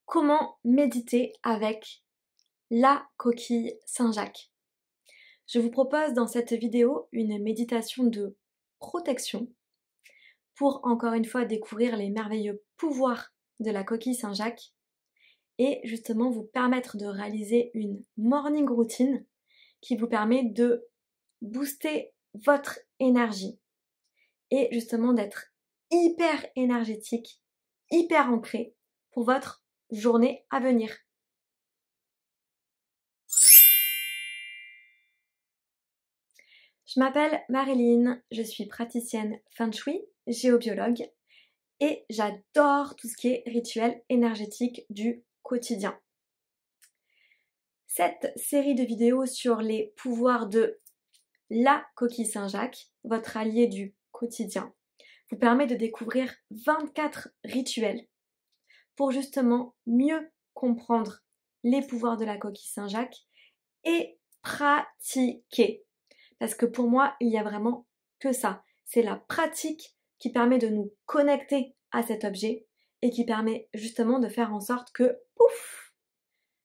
Comment méditer avec la coquille Saint-Jacques? Je vous propose dans cette vidéo une méditation de protection pour encore une fois découvrir les merveilleux pouvoirs de la coquille Saint-Jacques et justement vous permettre de réaliser une morning routine qui vous permet de booster votre énergie et justement d'être hyper énergétique, hyper ancré pour votre journée à venir. Je m'appelle Marilyn, je suis praticienne Feng Shui, géobiologue et j'adore tout ce qui est rituel énergétique du quotidien. Cette série de vidéos sur les pouvoirs de la coquille Saint-Jacques, votre allié du quotidien, vous permet de découvrir 24 rituels pour justement mieux comprendre les pouvoirs de la coquille Saint-Jacques et pratiquer. Parce que pour moi, il n'y a vraiment que ça. C'est la pratique qui permet de nous connecter à cet objet et qui permet justement de faire en sorte que, pouf,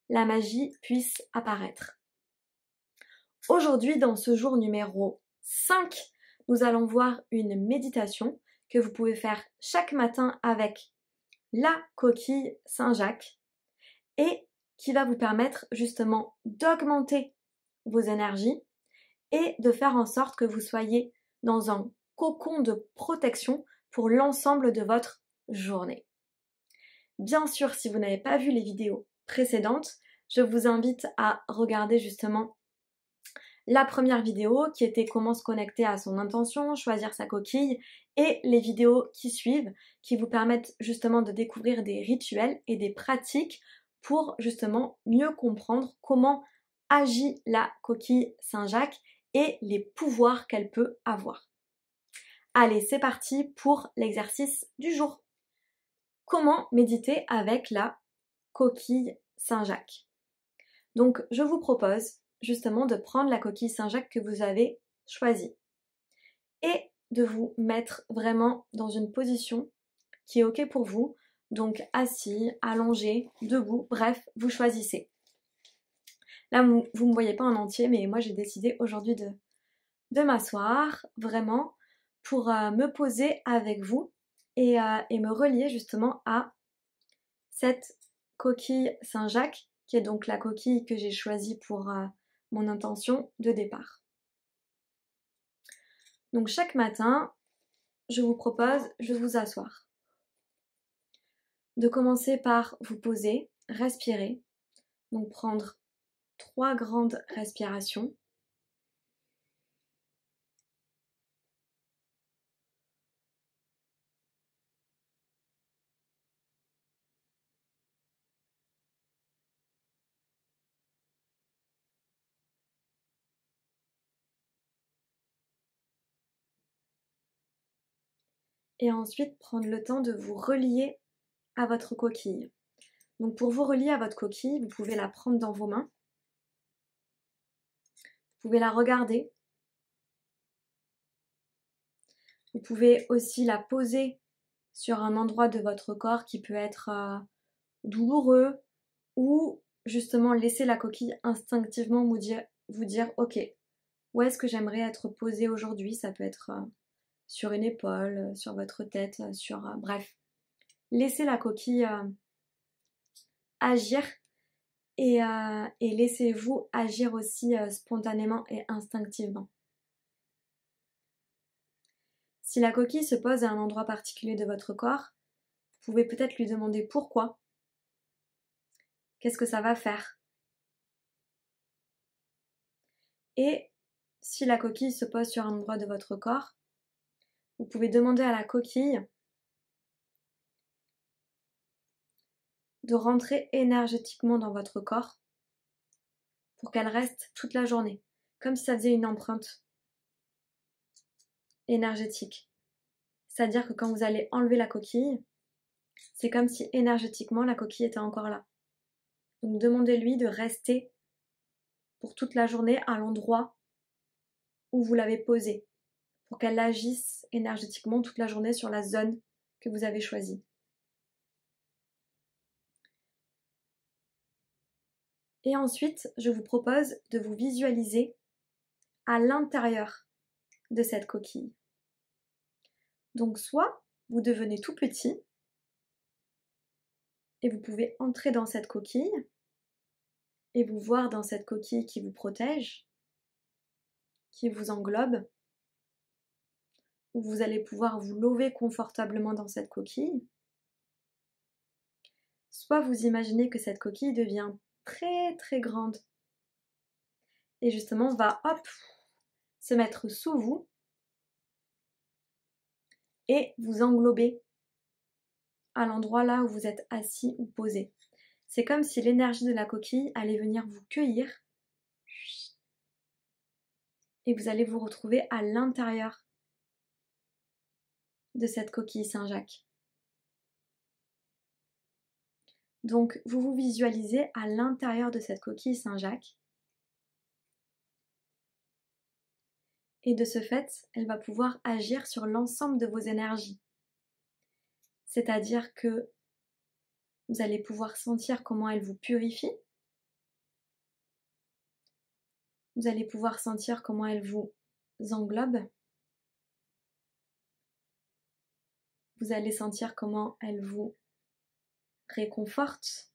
la magie puisse apparaître. Aujourd'hui, dans ce jour numéro 5, nous allons voir une méditation que vous pouvez faire chaque matin avec la coquille Saint-Jacques et qui va vous permettre justement d'augmenter vos énergies et de faire en sorte que vous soyez dans un cocon de protection pour l'ensemble de votre journée. Bien sûr, si vous n'avez pas vu les vidéos précédentes, je vous invite à regarder justement la première vidéo qui était comment se connecter à son intention, choisir sa coquille et les vidéos qui suivent qui vous permettent justement de découvrir des rituels et des pratiques pour justement mieux comprendre comment agit la coquille Saint-Jacques et les pouvoirs qu'elle peut avoir. Allez, c'est parti pour l'exercice du jour. Comment méditer avec la coquille Saint-Jacques? Donc, je vous propose justement de prendre la coquille Saint-Jacques que vous avez choisie et de vous mettre vraiment dans une position qui est OK pour vous. Donc, assis, allongé, debout, bref, vous choisissez. Là, vous ne me voyez pas en entier, mais moi, j'ai décidé aujourd'hui de m'asseoir vraiment pour me poser avec vous et me relier justement à cette coquille Saint-Jacques qui est donc la coquille que j'ai choisie pour mon intention de départ. Donc chaque matin, je vous propose de vous asseoir. De commencer par vous poser, respirer, donc prendre 3 grandes respirations. Et ensuite prendre le temps de vous relier à votre coquille. Donc pour vous relier à votre coquille, vous pouvez la prendre dans vos mains. Vous pouvez la regarder. Vous pouvez aussi la poser sur un endroit de votre corps qui peut être douloureux ou justement laisser la coquille instinctivement vous dire ok, où est-ce que j'aimerais être posée aujourd'hui? Ça peut être sur une épaule, sur votre tête, bref. Laissez la coquille agir et laissez-vous agir aussi spontanément et instinctivement. Si la coquille se pose à un endroit particulier de votre corps, vous pouvez peut-être lui demander pourquoi. Qu'est-ce que ça va faire? Et si la coquille se pose sur un endroit de votre corps, vous pouvez demander à la coquille de rentrer énergétiquement dans votre corps pour qu'elle reste toute la journée, comme si ça faisait une empreinte énergétique. C'est-à-dire que quand vous allez enlever la coquille, c'est comme si énergétiquement la coquille était encore là. Donc demandez-lui de rester pour toute la journée à l'endroit où vous l'avez posée, pour qu'elle agisse énergétiquement toute la journée sur la zone que vous avez choisie. Et ensuite, je vous propose de vous visualiser à l'intérieur de cette coquille. Donc soit vous devenez tout petit et vous pouvez entrer dans cette coquille et vous voir dans cette coquille qui vous protège, qui vous englobe, où vous allez pouvoir vous lever confortablement dans cette coquille. Soit vous imaginez que cette coquille devient très très grande et justement va hop se mettre sous vous et vous englober à l'endroit là où vous êtes assis ou posé. C'est comme si l'énergie de la coquille allait venir vous cueillir et vous allez vous retrouver à l'intérieur de cette coquille Saint-Jacques. Donc vous vous visualisez à l'intérieur de cette coquille Saint-Jacques et de ce fait, elle va pouvoir agir sur l'ensemble de vos énergies. C'est-à-dire que vous allez pouvoir sentir comment elle vous purifie. Vous allez pouvoir sentir comment elle vous englobe. Vous allez sentir comment elle vous réconforte.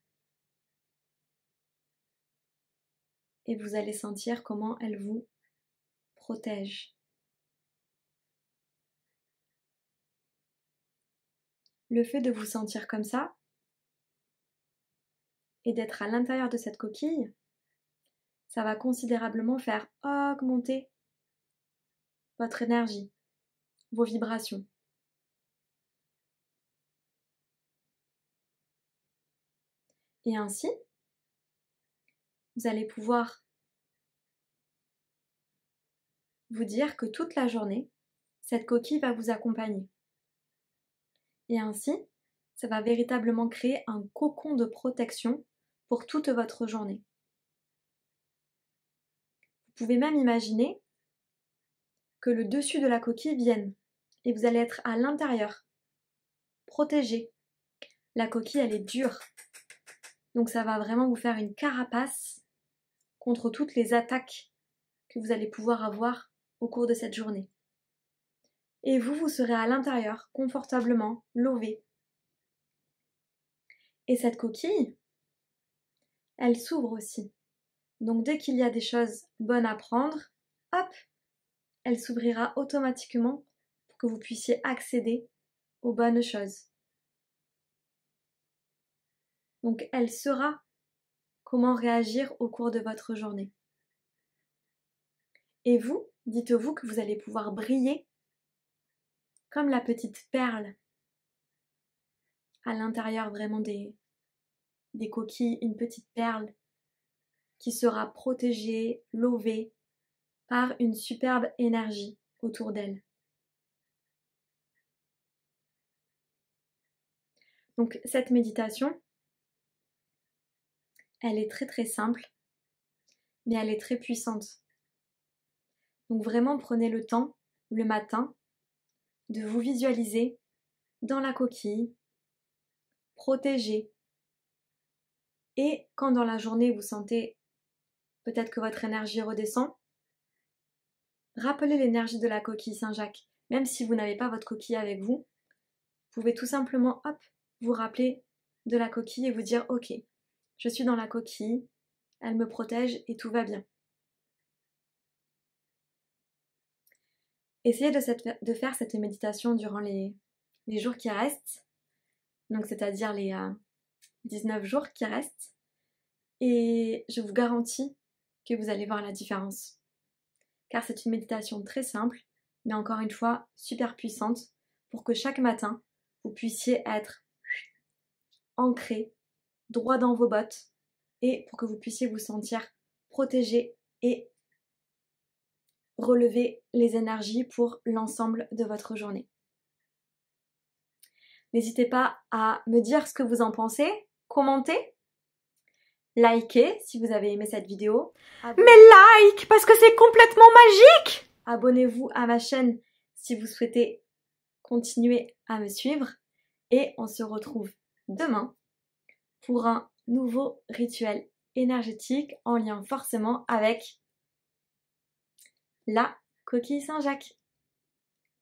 Et vous allez sentir comment elle vous protège. Le fait de vous sentir comme ça et d'être à l'intérieur de cette coquille, ça va considérablement faire augmenter votre énergie, vos vibrations. Et ainsi, vous allez pouvoir vous dire que toute la journée, cette coquille va vous accompagner. Et ainsi, ça va véritablement créer un cocon de protection pour toute votre journée. Vous pouvez même imaginer que le dessus de la coquille vienne et vous allez être à l'intérieur, protégé. La coquille, elle est dure. Donc ça va vraiment vous faire une carapace contre toutes les attaques que vous allez pouvoir avoir au cours de cette journée. Et vous, vous serez à l'intérieur, confortablement, lové. Et cette coquille, elle s'ouvre aussi. Donc dès qu'il y a des choses bonnes à prendre, hop, elle s'ouvrira automatiquement pour que vous puissiez accéder aux bonnes choses. Donc elle saura comment réagir au cours de votre journée. Et vous, dites-vous que vous allez pouvoir briller comme la petite perle à l'intérieur vraiment des coquilles, une petite perle qui sera protégée, levée par une superbe énergie autour d'elle. Donc cette méditation, elle est très très simple, mais elle est très puissante. Donc vraiment prenez le temps, le matin, de vous visualiser dans la coquille, protégée. Et quand dans la journée vous sentez peut-être que votre énergie redescend, rappelez l'énergie de la coquille Saint-Jacques. Même si vous n'avez pas votre coquille avec vous, vous pouvez tout simplement, hop, vous rappeler de la coquille et vous dire, ok, je suis dans la coquille, elle me protège et tout va bien. Essayez de faire cette méditation durant les jours qui restent, donc c'est-à-dire les 19 jours qui restent, et je vous garantis que vous allez voir la différence. Car c'est une méditation très simple, mais encore une fois super puissante, pour que chaque matin, vous puissiez être ancré, droit dans vos bottes, et pour que vous puissiez vous sentir protégé et relever les énergies pour l'ensemble de votre journée. N'hésitez pas à me dire ce que vous en pensez, commentez, likez si vous avez aimé cette vidéo. Mais like, parce que c'est complètement magique! Abonnez-vous à ma chaîne si vous souhaitez continuer à me suivre. Et on se retrouve demain pour un nouveau rituel énergétique en lien forcément avec la coquille Saint-Jacques.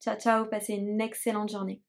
Ciao ciao, passez une excellente journée.